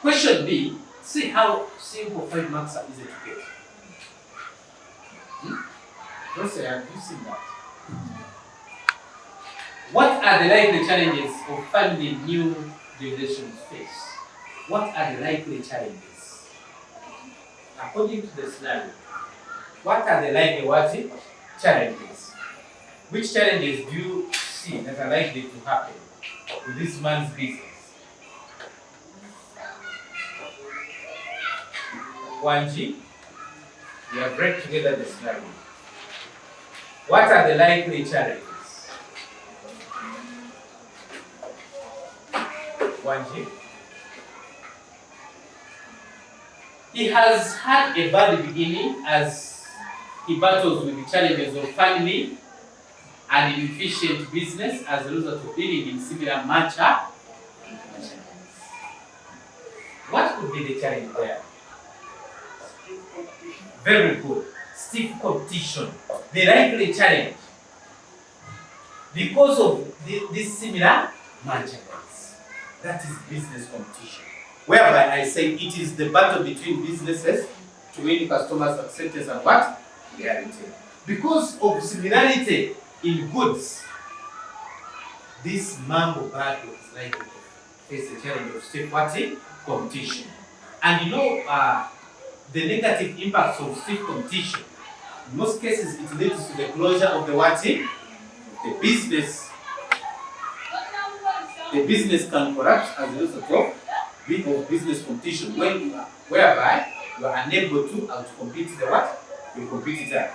Question B, see how simple 5 marks are easy to get. Don't say, have you seen that? What are the likely challenges of finding new relations face? What are the likely challenges? According to the scenario, what are the likely challenges? Which challenges do you see that are likely to happen with this man's business? 1G, we have read together the scenario. What are the likely challenges? 1G. He has had a bad beginning as he battles with the challenges of family and inefficient business as a result of dealing in similar matcha. What could be the challenge there? Very good. Stiff competition. The likely challenge. Because of this similar matcha. That is business competition. Whereby I say it is the battle between businesses to win customers' acceptance and what? Reality. Because of similarity in goods, this mango battle is likely to face the challenge of stiff competition. And you know the negative impacts of stiff competition. In most cases, it leads to the closure of the the business. The business can collapse as a result of business competition whereby you are unable to outcompete the your competitor.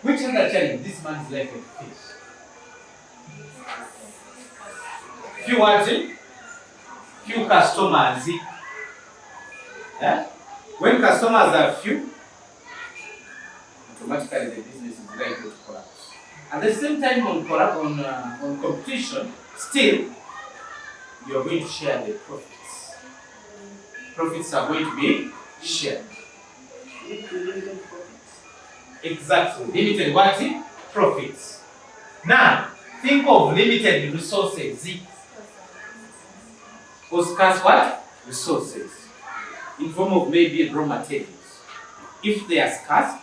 Which other challenge this man is likely to face? Few customers. When customers are few, automatically the business is likely to collapse. At the same time, on competition, still you are going to share the profits. Profits are going to be shared. Exactly. Limited profits. Now, think of limited resources. Or scarce resources. In form of maybe raw materials. If they are scarce,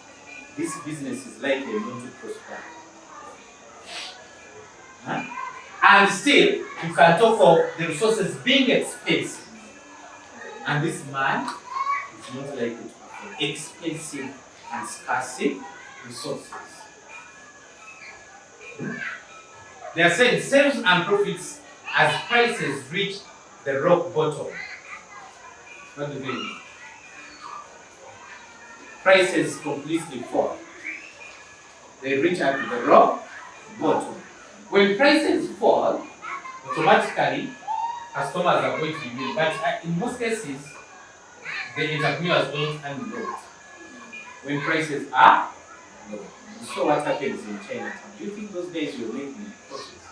this business is likely not to prosper. And still, you can talk of the resources being expensive. And this man is not likely to have expensive and scarce resources. They are saying sales and profits as prices reach the rock bottom. What do they mean? Prices completely fall. They reach out to the rock bottom. When prices fall, automatically customers are going to be made. But in most cases, the entrepreneurs don't unload when prices are low. You saw what happens in China. Do you think those days you're making profits?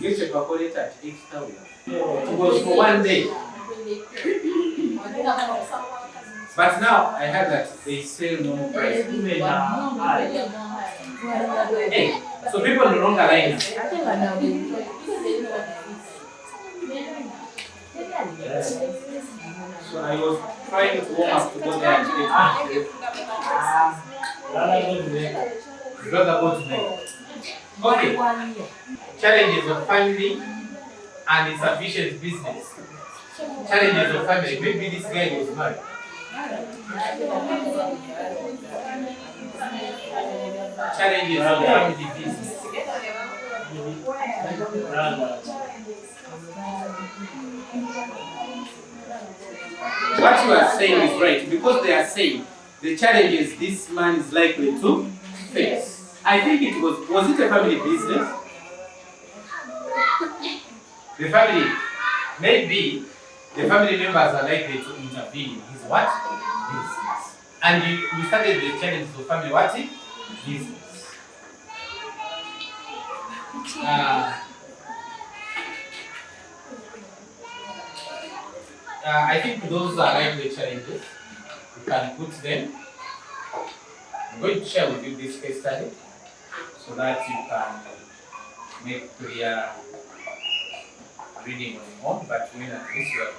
Get your calculator at 8,000. It was for one day. But now I heard that they sell no price. Hey, so people no longer line up. So I was trying to warm up to go there and take Brother, go to bed. Okay. Challenges of family and insufficient business. Challenges of family. Maybe this guy was married. Challenges of family business. What you are saying is right, because they are saying the challenges this man is likely to face. I think it was it a family business? The family, maybe the family members are likely to intervene in his business. And we started the challenges of family business. I think those are likely challenges. You can put them. I'm going to share with you this case study so that you can make clear reading on your own, but when at least you have.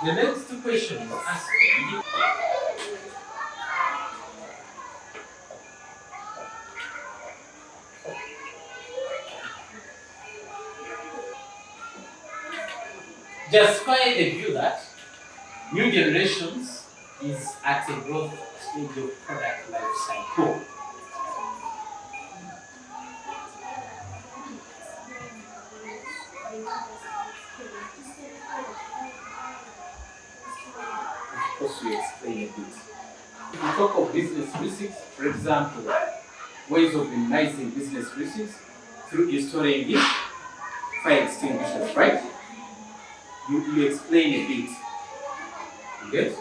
The next question is asking, justify the view that new generations is at a growth stage of product life cycle. Of course, we explain a bit. If we talk of business risks, for example, ways of minimizing business risks through installing it, fire extinguishers, right? You explain a bit. You get?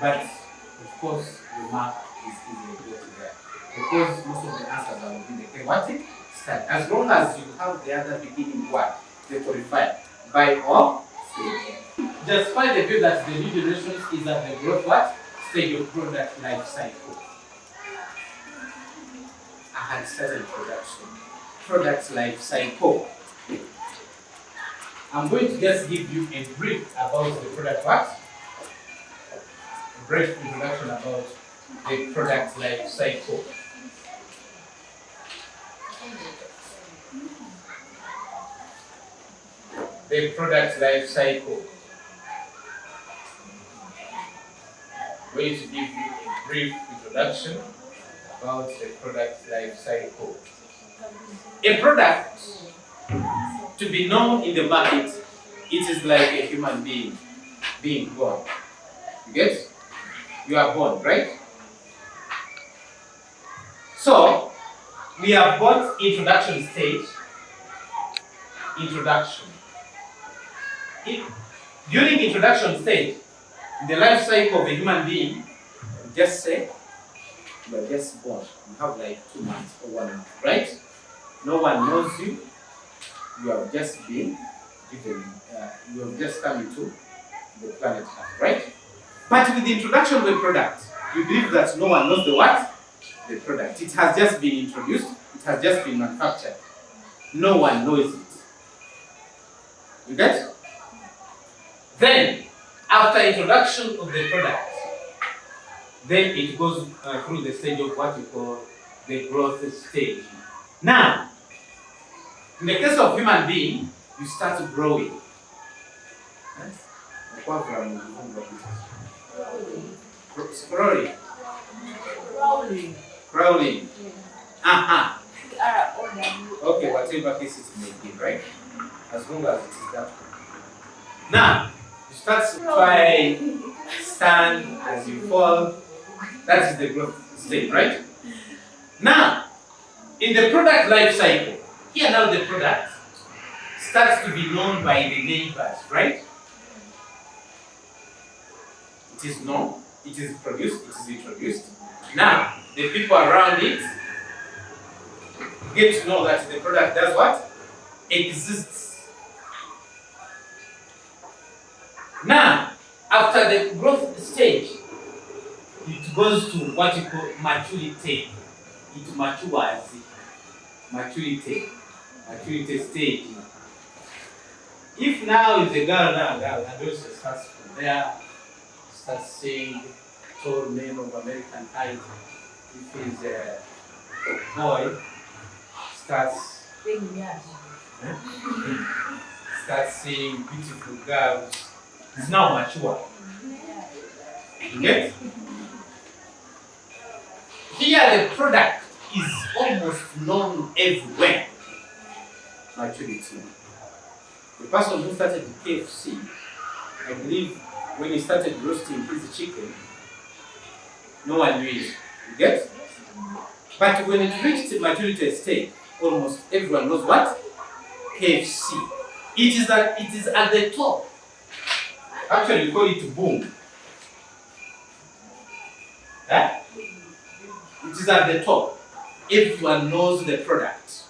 But of course, the mark is easily built there. Because most of the answers are within the thematic style. As long as you have the other beginning word, they qualify by or through. Justify the view that the new generation is at the growth what? Stage of product life cycle. I had started production. Product life cycle. I'm going to just give you a brief about the product what? A brief introduction about the product life cycle. The product life cycle. I'm going to give you a brief introduction about the product life cycle. A product, to be known in the market, it is like a human being born. You get? You are born, right? So, we have got introduction stage. Introduction. During introduction stage, in the life cycle of a human being, just say, you are just born. You have like 2 months or 1 month, right? No one knows you. You have just been given, you have just come into the planet Earth, right? But with the introduction of the product, you believe that no one knows the what? The product. It has just been introduced, it has just been manufactured. No one knows it. You get? Then, after introduction of the product, then it goes through the stage of what we call the growth stage. Now, in the case of human being, you start growing. Crawling. Okay, whatever case it may be, right? As long as it is that. Now, you start to try, stand as you fall. That is the growth stage, right? Now, in the product life cycle, here now the product starts to be known by the neighbors, right? It is known, it is produced, it is introduced. Now, the people around it get to know that the product does what? Exists. Now, after the growth stage, it goes to what you call maturity. It matures. Maturity stage. If now is a girl, and also starts from there, starts seeing tall men of American height. If he's a boy, starts seeing beautiful girls. It's now mature. You get? Here the product is almost known everywhere. Maturity. The person who started the KFC, I believe when he started roasting his chicken, no one knew it. You get? But when it reached the maturity stage, almost everyone knows what? KFC. It is at the top. Actually, we call it boom. Huh? It is at the top. Everyone knows the product.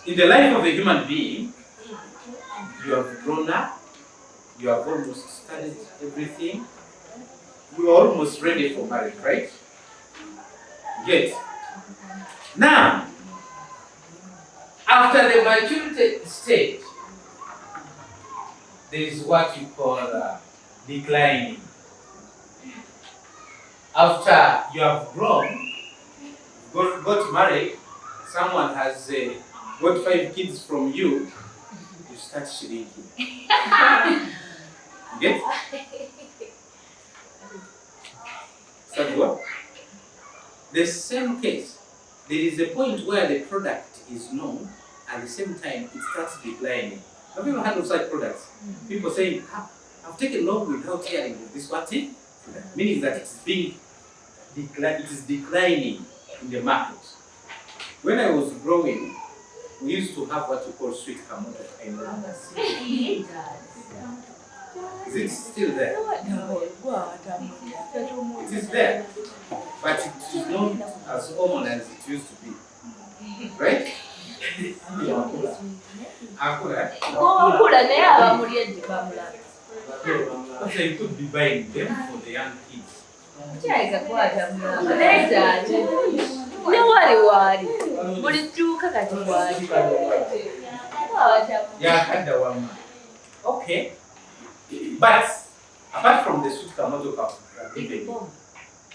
In the life of a human being, you have grown up, you have almost studied everything, you are almost ready for marriage, right? Yes. Now, after the maturity stage, there is what you call declining. After you have grown, got married, someone has got 5 kids from you, you start shrinking. You get? Start what? The same case. There is a point where the product is known, at the same time it starts declining. Have you ever heard of such products? People saying, I've taken long without hearing of this what thing, meaning that it's being it is declining in the market. When I was growing, we used to have what we call sweet kamoto. Is it still there? It is there, but it is not as common as it used to be. Right? So you could be buying them for the young kids. Okay. But apart from the sweet kamoto cup,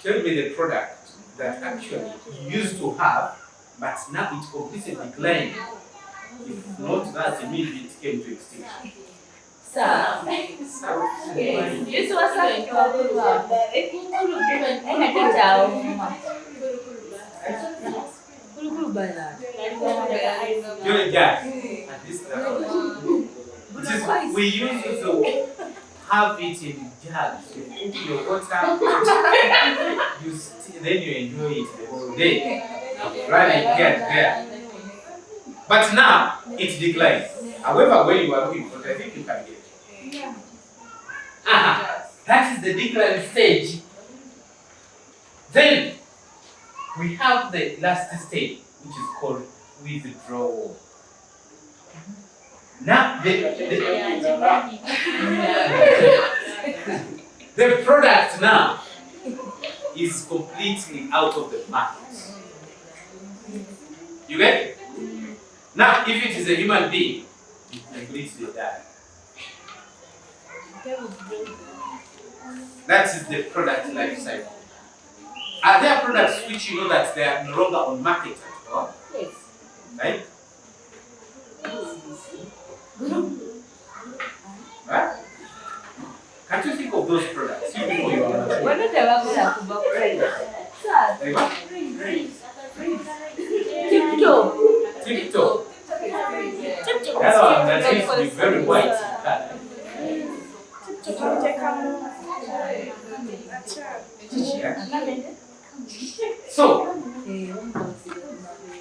tell me the product that actually you used to have, but now it completely declined. If not that, immediately it came to extinction. You're a gas. At this level. We used to have it in jars. You put your water, then you enjoy it the whole day. Rather than get there. But now it declines. However, when you are looking for it, I think you can get it. That is the decline stage. Then we have the last stage, which is called withdrawal. Now the product now is completely out of the market. You get it? Now, if it is a human being, it completely dies. That is the product life cycle. Are there products which you know that they are no longer on market at all? Yes. Right? Right? Can't you think of those products? You know you are not. TikTok. That one that used to be very white. So,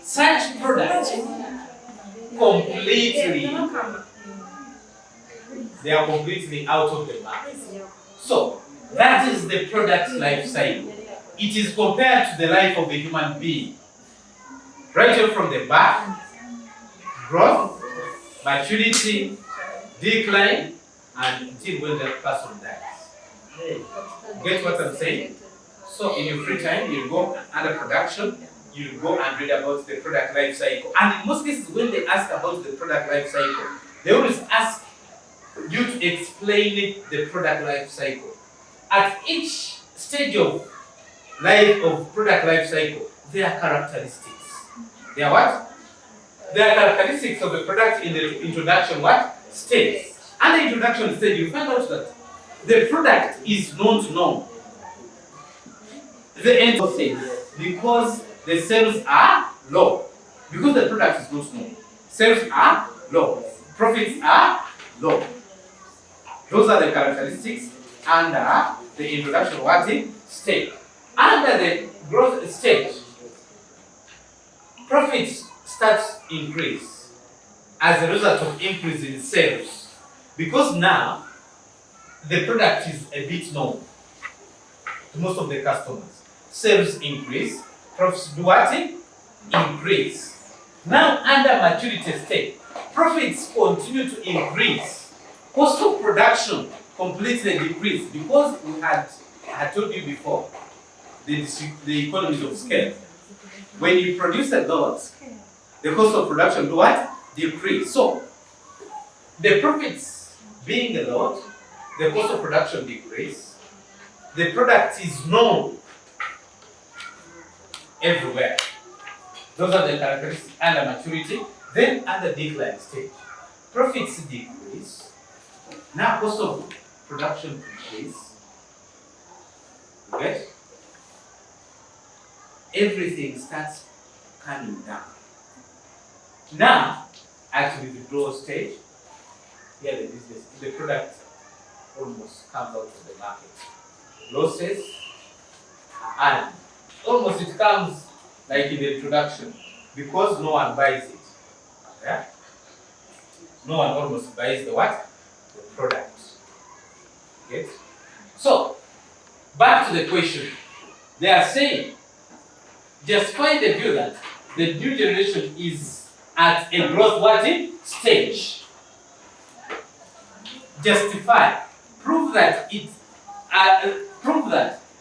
such products they are completely out of the market. So, that is the product life cycle. It is compared to the life of a human being. Right here from the birth, growth, maturity, decline, and until when that person dies. Get what I'm saying? So in your free time, you go under production, you go and read about the product life cycle. And in most cases, when they ask about the product life cycle, they always ask you to explain the product life cycle. At each stage of life of product life cycle, there are characteristics. They are what? They are characteristics of the product in the introduction what? Stage. And the introduction stage, you find out that the product is not known. The end of stage, because the sales are low. Because the product is not known. Sales are low. Profits are low. Those are the characteristics under the introduction what stage. Under the growth stage, profits start increase as a result of increase in sales. Because now the product is a bit known to most of the customers. Sales increase, profits do what? Increase. Now under maturity stage, profits continue to increase. Cost of production completely decrease because I had told you before the economies of scale. When you produce a lot, the cost of production do what? Decrease. So the profits being a lot, the cost of production decrease, the product is known everywhere. Those are the characteristics under maturity. Then under decline stage, profits decrease. Now cost of production increase. Okay? Everything starts coming down. Now, at the withdrawal stage, here the business, the product almost comes out to the market. Losses are added. Almost it comes like in the introduction, because no one buys it. Yeah? No one almost buys the what? The product. Okay? So, back to the question. They are saying, justify the view that the new generation is at a growth what stage. Justify. Prove that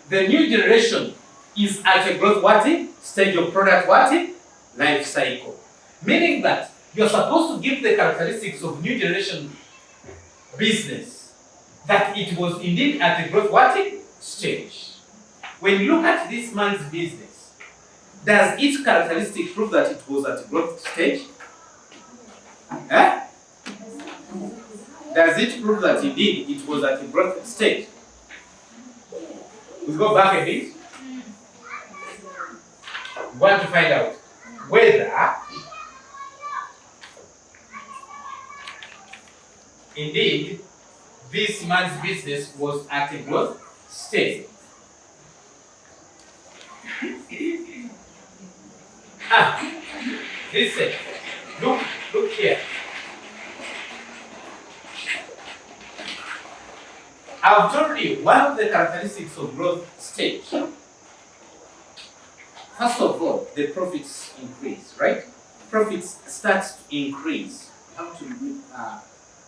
the new generation is at a growth what stage of product what life cycle. Meaning that you're supposed to give the characteristics of new generation business that it was indeed at a growth what stage. When you look at this man's business, does its characteristic prove that it was at a growth stage? Eh? Does it prove that indeed it was at a growth stage? We go back a bit. We want to find out whether indeed this man's business was at a growth stage. Listen, look here. I've told you one of the characteristics of growth stage. First of all, the profits increase, right? Profits starts to increase. You have to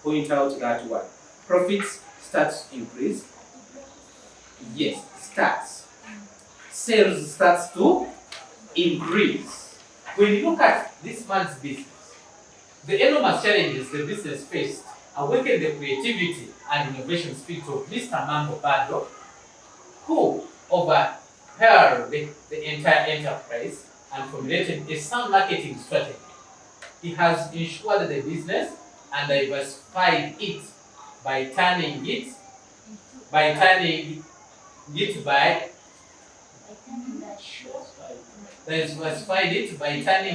point out that one. Profits starts to increase. Yes, starts. Sales starts to increase. When you look at this man's business, the enormous challenges the business faced awakened the creativity and innovation spirit of Mr. Mambo Bado, who overhauled the entire enterprise and formulated a sound marketing strategy. He has ensured the business and diversified it by turning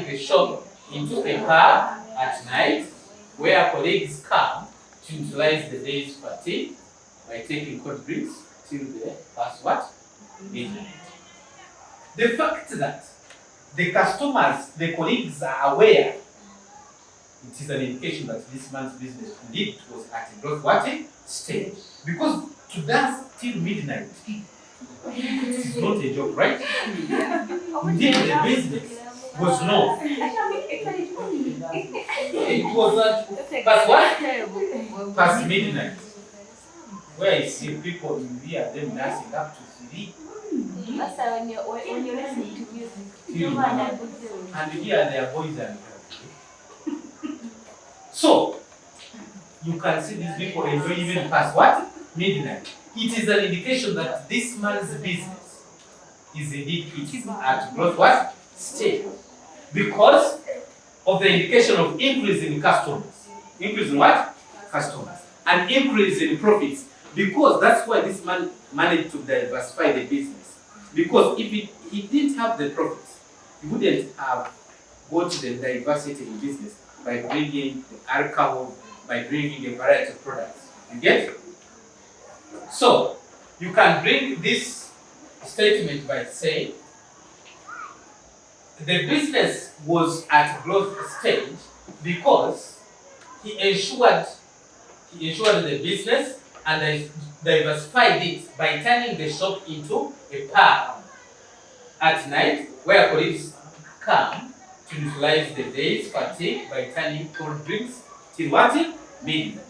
the shop into a bar at night where colleagues come to utilize the day's fatigue by taking cold drinks till the past what? Midnight. The fact that the customers, the colleagues are aware, it is an indication that this man's business indeed was at a growth what stage. Because to dance till midnight, it is not a joke, right? Indeed, the business was known. It was at past what? Past midnight. Where I see people, you hear them dancing up to 3. When you're listening to music, and you hear their boys and girls. So, you can see these people enjoy even past what? Midnight. It is an indication that this man's business is indeed at growth what? Stage. Because of the indication of increase in customers. Increase in what? Customers. And increase in profits. Because that's why this man managed to diversify the business. Because if he didn't have the profits, he wouldn't have got the diversity in business by bringing the alcohol, by bringing a variety of products. You get? So, you can bring this statement by saying, the business was at growth stage because he ensured the business and diversified it by turning the shop into a pub at night where colleagues come to utilize the day's fatigue by turning cold drinks till what? Midnight.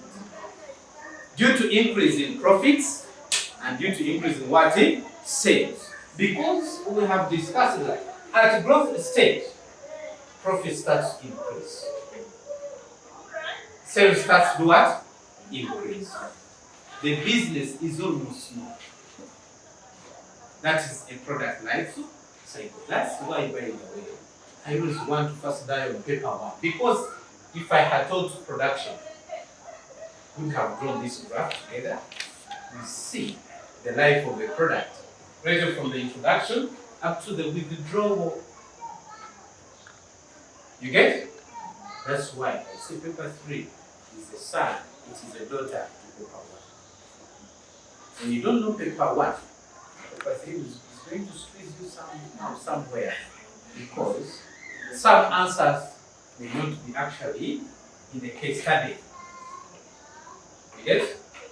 Due to increase in profits and due to increase in what? Sales. Because we have discussed that at growth stage, profit starts to increase. Sales starts to do what? increase. The business is almost small. That is a product life cycle. That's why, by the way, I always want to first die on paper one. Because if I had taught production, we would have drawn this graph together. You see the life of a product, right from the introduction up to the withdrawal. You get? That's why I say paper 3 is a son, it is a daughter to paper 1. When you don't know paper 1, paper 3 is going to squeeze you somewhere, because some answers may not be actually in the case study. You get?